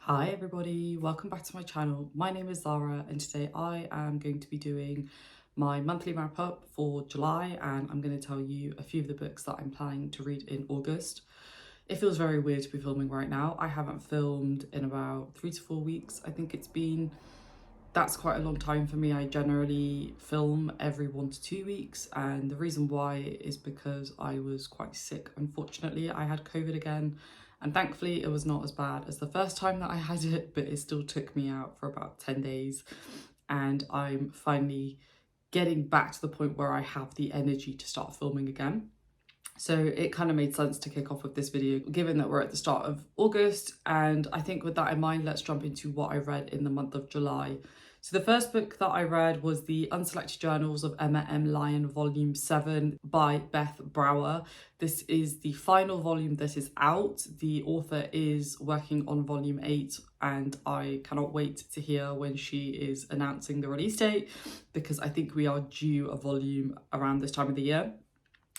Hi everybody, welcome back to my channel. My name is Zara and today I am going to be doing my monthly wrap up for July, and I'm going to tell you a few of the books that I'm planning to read in August. It feels very weird to be filming right now. I haven't filmed in about 3 to 4 weeks. I think it's been, that's quite a long time for me. I generally film every 1 to 2 weeks, and the reason why is because I was quite sick. Unfortunately, I had COVID again. And thankfully, it was not as bad as the first time that I had it, but it still took me out for about 10 days. And I'm finally getting back to the point where I have the energy to start filming again. So it kind of made sense to kick off with this video, given that we're at the start of August. And I think with that in mind, let's jump into what I read in the month of July. So the first book that I read was the Unselected Journals of Emma M. Lyon, Volume 7 by Beth Brower. This is the final volume that is out. The author is working on Volume 8, and I cannot wait to hear when she is announcing the release date, because I think we are due a volume around this time of the year.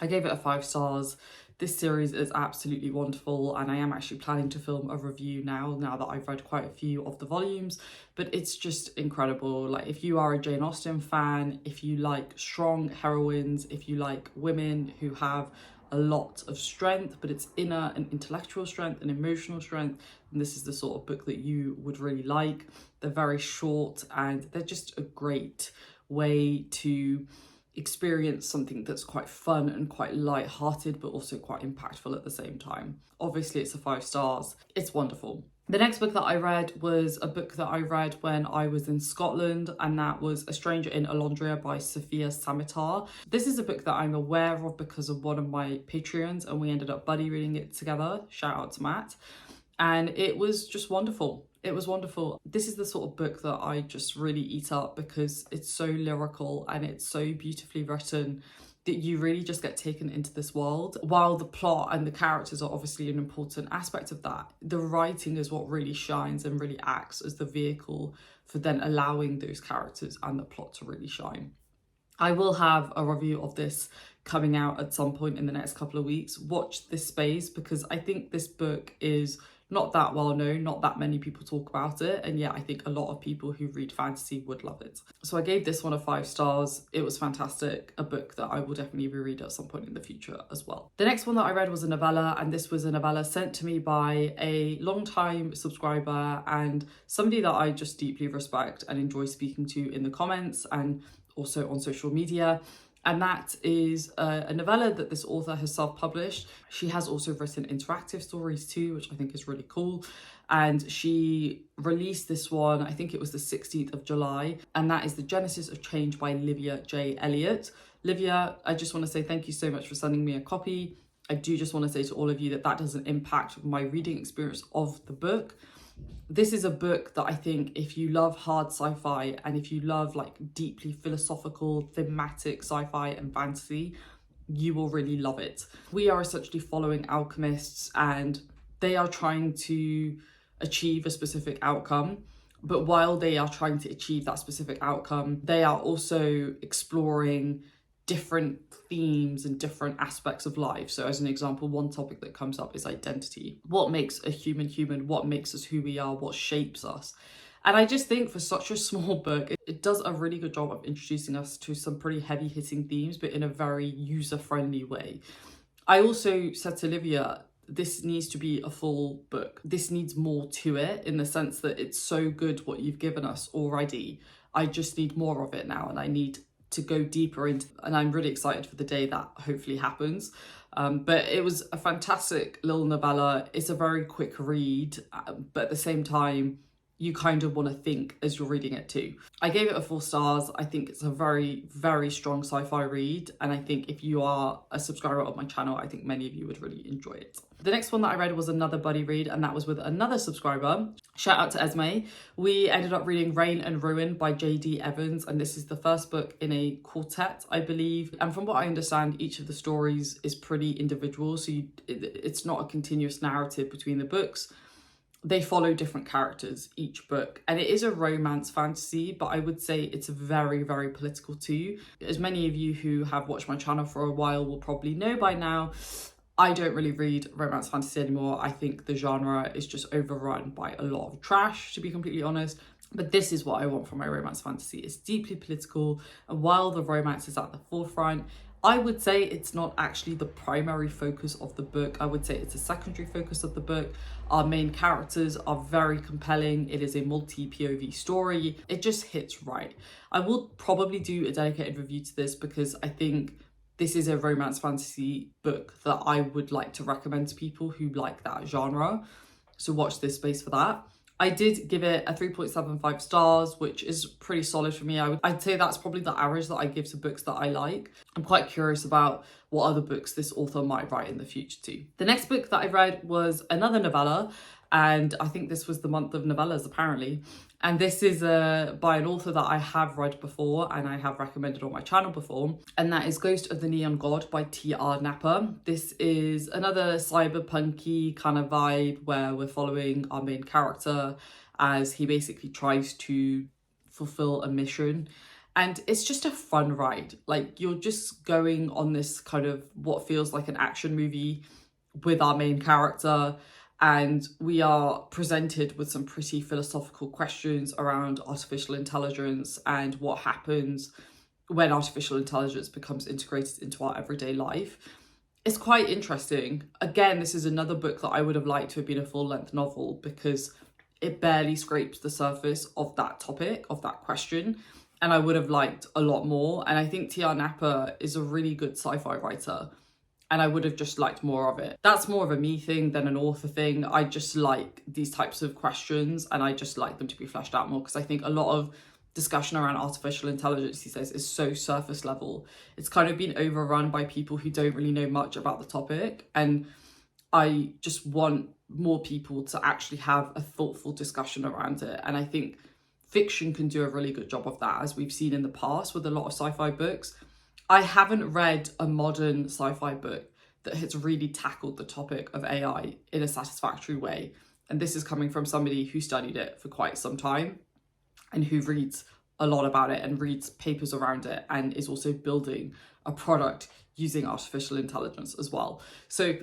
I gave it a 5 stars. This series is absolutely wonderful, and I am actually planning to film a review now that I've read quite a few of the volumes, but it's just incredible. Like, if you are a Jane Austen fan, if you like strong heroines, if you like women who have a lot of strength, but it's inner and intellectual strength and emotional strength, and this is the sort of book that you would really like. They're very short and they're just a great way to experience something that's quite fun and quite light-hearted, but also quite impactful at the same time. Obviously, it's a 5 stars. It's wonderful. The next book that I read was a book that I read when I was in Scotland, and that was A Stranger in Alondria by Sophia Samatar. This is a book that I'm aware of because of one of my Patreons, and we ended up buddy reading it together. Shout out to Matt. And it was just wonderful. It was wonderful. This is the sort of book that I just really eat up because it's so lyrical and it's so beautifully written that you really just get taken into this world. While the plot and the characters are obviously an important aspect of that, the writing is what really shines and really acts as the vehicle for then allowing those characters and the plot to really shine. I will have a review of this coming out at some point in the next couple of weeks. Watch this space, because I think this book is not that well known, not that many people talk about it, and yet I think a lot of people who read fantasy would love it. So I gave this one a 5 stars. It was fantastic, a book that I will definitely reread at some point in the future as well. The next one that I read was a novella, and this was a novella sent to me by a long-time subscriber and somebody that I just deeply respect and enjoy speaking to in the comments and also on social media. And that is a novella that this author has self-published. She has also written interactive stories too, which I think is really cool. And she released this one, I think it was the 16th of July, and that is The Genesis of Change by Livia J. Elliott. Livia, I just want to say thank you so much for sending me a copy. I do just want to say to all of you that that doesn't impact my reading experience of the book. This is a book that I think if you love hard sci-fi and if you love like deeply philosophical, thematic sci-fi and fantasy, you will really love it. We are essentially following alchemists, and they are trying to achieve a specific outcome. But while they are trying to achieve that specific outcome, they are also exploring different themes and different aspects of life. So as an example, one topic that comes up is identity. What makes a human human? What makes us who we are? What shapes us? And I just think for such a small book, it does a really good job of introducing us to some pretty heavy hitting themes, but in a very user-friendly way. I also said to Olivia, this needs to be a full book. This needs more to it, in the sense that it's so good what you've given us already. I just need more of it now, and I need to go deeper into, and I'm really excited for the day that hopefully happens. But it was a fantastic little novella. It's a very quick read, but at the same time, you kind of want to think as you're reading it too. I gave it a 4 stars. I think it's a very, very strong sci-fi read. And I think if you are a subscriber of my channel, I think many of you would really enjoy it. The next one that I read was another buddy read, and that was with another subscriber. Shout out to Esme. We ended up reading Rain and Ruin by J.D. Evans, and this is the first book in a quartet, I believe. And from what I understand, each of the stories is pretty individual, so it's not a continuous narrative between the books. They follow different characters each book, and it is a romance fantasy, but I would say it's very, very political too. As many of you who have watched my channel for a while will probably know by now, I don't really read romance fantasy anymore. I think the genre is just overrun by a lot of trash, to be completely honest. But this is what I want from my romance fantasy. It's deeply political, and while the romance is at the forefront, I would say it's not actually the primary focus of the book. I would say it's a secondary focus of the book. Our main characters are very compelling. It is a multi-POV story. It just hits right. I will probably do a dedicated review to this because I think this is a romance fantasy book that I would like to recommend to people who like that genre. So watch this space for that. I did give it a 3.75 stars, which is pretty solid for me. I'd say that's probably the average that I give to books that I like. I'm quite curious about what other books this author might write in the future too. The next book that I read was another novella, and I think this was the month of novellas apparently. And this is by an author that I have read before and I have recommended on my channel before, and that is Ghost of the Neon God by T.R. Napper. This is another cyberpunky kind of vibe where we're following our main character as he basically tries to fulfill a mission. And it's just a fun ride. Like, you're just going on this kind of what feels like an action movie with our main character, and we are presented with some pretty philosophical questions around artificial intelligence and what happens when artificial intelligence becomes integrated into our everyday life. It's quite interesting. Again, this is another book that I would have liked to have been a full-length novel because it barely scrapes the surface of that topic, of that question, and I would have liked a lot more. And I think T.R. Napper is a really good sci-fi writer, and I would have just liked more of it. That's more of a me thing than an author thing. I just like these types of questions and I just like them to be fleshed out more, because I think a lot of discussion around artificial intelligence these days is so surface level. It's kind of been overrun by people who don't really know much about the topic, and I just want more people to actually have a thoughtful discussion around it. And I think fiction can do a really good job of that, as we've seen in the past with a lot of sci-fi books. I haven't read a modern sci-fi book that has really tackled the topic of AI in a satisfactory way. And this is coming from somebody who studied it for quite some time and who reads a lot about it and reads papers around it and is also building a product using artificial intelligence as well. So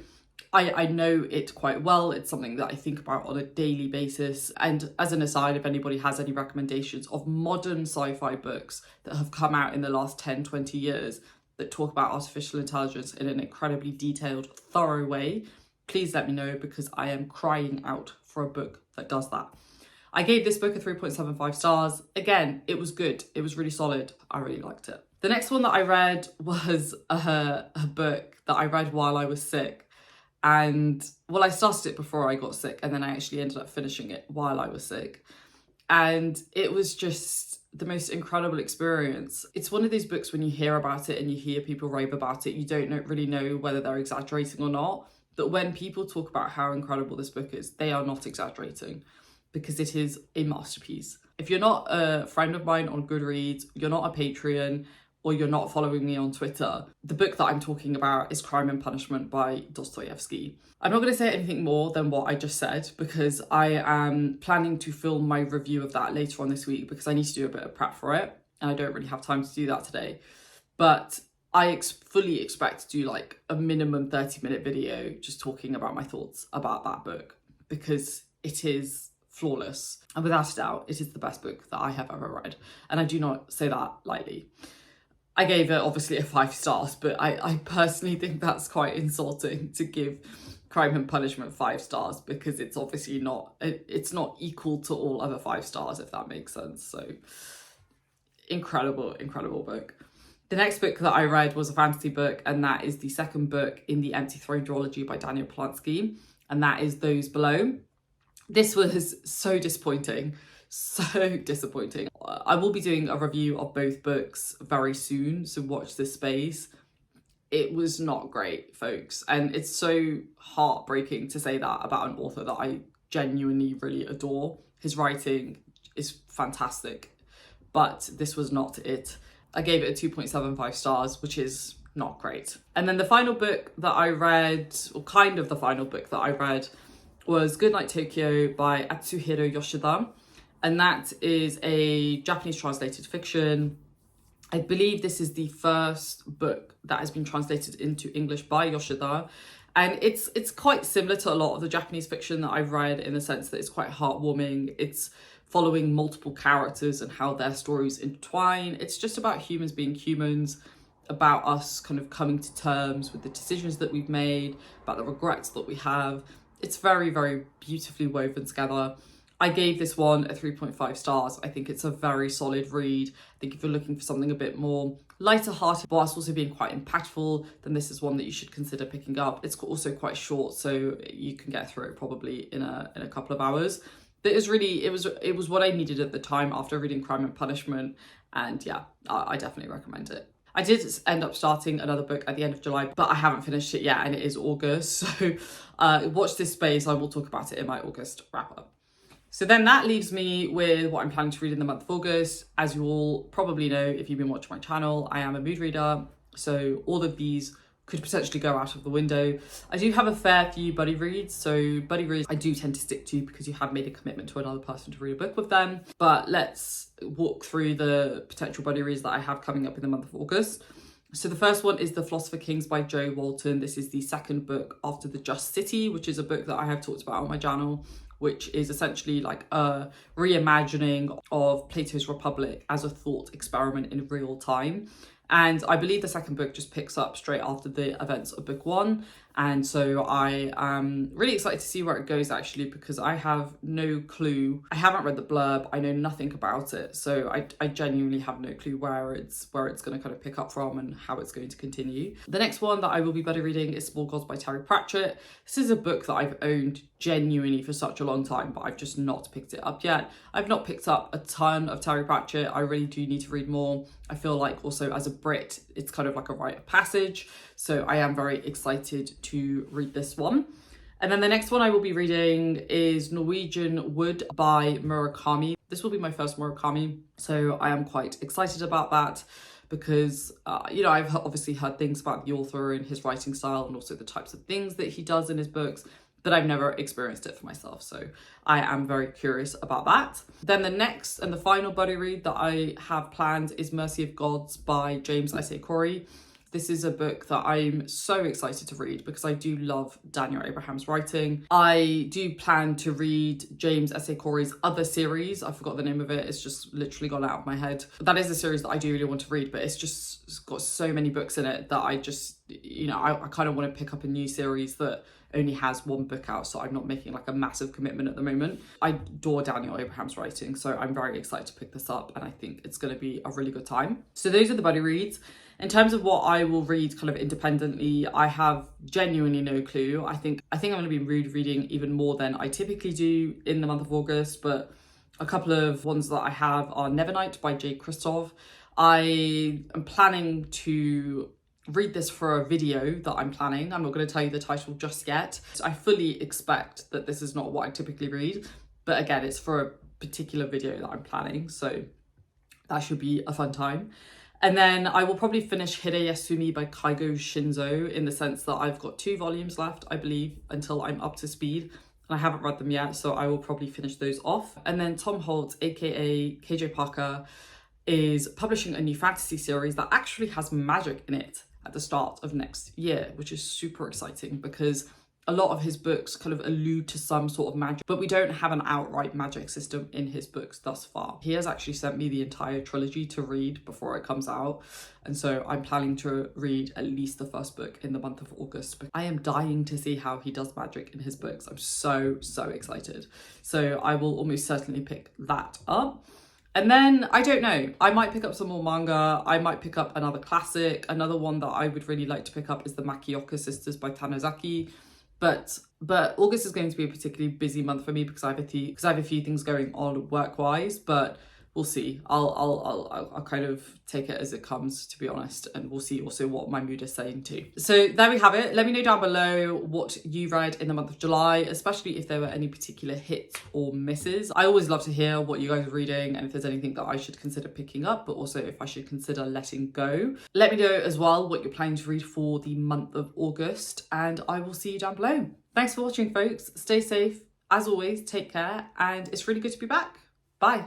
I know it quite well. It's something that I think about on a daily basis. And as an aside, if anybody has any recommendations of modern sci-fi books that have come out in the last 10, 20 years that talk about artificial intelligence in an incredibly detailed, thorough way, please let me know, because I am crying out for a book that does that. I gave this book a 3.75 stars. Again, it was good. It was really solid. I really liked it. The next one that I read was a book that I read while I was sick. And well, I started it before I got sick, and then I actually ended up finishing it while I was sick. And it was just the most incredible experience. It's one of these books when you hear about it and you hear people rave about it, you don't really know whether they're exaggerating or not. But when people talk about how incredible this book is, they are not exaggerating, because it is a masterpiece. If you're not a friend of mine on Goodreads, you're not a Patreon, or you're not following me on Twitter, the book that I'm talking about is Crime and Punishment by Dostoevsky. I'm not going to say anything more than what I just said, because I am planning to film my review of that later on this week, because I need to do a bit of prep for it, and I don't really have time to do that today. But I fully expect to do like a minimum 30-minute video just talking about my thoughts about that book, because it is flawless. And without a doubt, it is the best book that I have ever read. And I do not say that lightly. I gave it obviously a 5 stars, but I personally think that's quite insulting to give Crime and Punishment 5 stars, because it's obviously not, it's not equal to all other 5 stars, if that makes sense. So incredible, incredible book. The next book that I read was a fantasy book, and that is the second book in the Empty Throne duology by Daniel Polanski, and that is Those Below. This was so disappointing. So disappointing. I will be doing a review of both books very soon, so watch this space. It was not great, folks, and it's so heartbreaking to say that about an author that I genuinely really adore. His writing is fantastic, but this was not it. I gave it a 2.75 stars, which is not great. And then the final book that I read, or kind of the final book that I read, was Goodnight Tokyo by Atsuhiro Yoshida. And that is a Japanese translated fiction. I believe this is the first book that has been translated into English by Yoshida. And it's quite similar to a lot of the Japanese fiction that I've read, in the sense that it's quite heartwarming. It's following multiple characters and how their stories intertwine. It's just about humans being humans, about us kind of coming to terms with the decisions that we've made, about the regrets that we have. It's very, very beautifully woven together. I gave this one a 3.5 stars. I think it's a very solid read. I think if you're looking for something a bit more lighter hearted, whilst also being quite impactful, then this is one that you should consider picking up. It's also quite short, so you can get through it probably in a couple of hours. But it was what I needed at the time after reading Crime and Punishment. And yeah, I definitely recommend it. I did end up starting another book at the end of July, but I haven't finished it yet, and it is August. So watch this space. I will talk about it in my August wrap up. So then that leaves me with what I'm planning to read in the month of August. As you all probably know, if you've been watching my channel, I am a mood reader. So all of these could potentially go out of the window. I do have a fair few buddy reads. So buddy reads I do tend to stick to because you have made a commitment to another person to read a book with them. But let's walk through the potential buddy reads that I have coming up in the month of August. So the first one is The Philosopher Kings by Jo Walton. This is the second book after The Just City, which is a book that I have talked about on my channel, which is essentially like a reimagining of Plato's Republic as a thought experiment in real time. And I believe the second book just picks up straight after the events of book one. And so I am really excited to see where it goes, actually, because I have no clue. I haven't read the blurb. I know nothing about it. So I genuinely have no clue where it's going to kind of pick up from and how it's going to continue. The next one that I will be buddy reading is Small Gods by Terry Pratchett. This is a book that I've owned genuinely for such a long time, but I've just not picked it up yet. I've not picked up a ton of Terry Pratchett. I really do need to read more. I feel like also as a Brit, it's kind of like a rite of passage. So I am very excited to read this one. And then the next one I will be reading is Norwegian Wood by Murakami. This will be my first Murakami, so I am quite excited about that because, I've obviously heard things about the author and his writing style and also the types of things that he does in his books, but I've never experienced it for myself. So I am very curious about that. Then the next and the final buddy read that I have planned is Mercy of Gods by James S.A. Corey. This is a book that I'm so excited to read because I do love Daniel Abraham's writing. I do plan to read James S.A. Corey's other series. I forgot the name of it. It's just literally gone out of my head. But that is a series that I do really want to read, but it's got so many books in it that I just, I kind of want to pick up a new series that only has one book out, so I'm not making like a massive commitment at the moment. I adore Daniel Abraham's writing, so I'm very excited to pick this up, and I think it's going to be a really good time. So those are the buddy reads. In terms of what I will read kind of independently, I have genuinely no clue. I think I'm going to be reading even more than I typically do in the month of August, but a couple of ones that I have are Nevernight by Jay Kristoff. I am planning to read this for a video that I'm planning. I'm not going to tell you the title just yet. So I fully expect that this is not what I typically read, but again, it's for a particular video that I'm planning, so that should be a fun time. And then I will probably finish Hideyasumi by Kaigo Shinzo, in the sense that I've got 2 volumes left, I believe, until I'm up to speed. And I haven't read them yet, so I will probably finish those off. And then Tom Holt, aka KJ Parker, is publishing a new fantasy series that actually has magic in it at the start of next year, which is super exciting because a lot of his books kind of allude to some sort of magic, but we don't have an outright magic system in his books thus far. He has actually sent me the entire trilogy to read before it comes out, and so I'm planning to read at least the first book in the month of August. But I am dying to see how he does magic in his books. I'm so excited. So I will almost certainly pick that up. And then, I don't know, I might pick up some more manga, I might pick up another classic. Another one that I would really like to pick up is the Makioka Sisters by Tanizaki. But August is going to be a particularly busy month for me because I have a few things going on work-wise, but we'll see. I'll kind of take it as it comes, to be honest, and we'll see also what my mood is saying too. So there we have it. Let me know down below what you read in the month of July, especially if there were any particular hits or misses. I always love to hear what you guys are reading and if there's anything that I should consider picking up, but also if I should consider letting go. Let me know as well what you're planning to read for the month of August, and I will see you down below. Thanks for watching, folks. Stay safe. As always, take care, and it's really good to be back. Bye.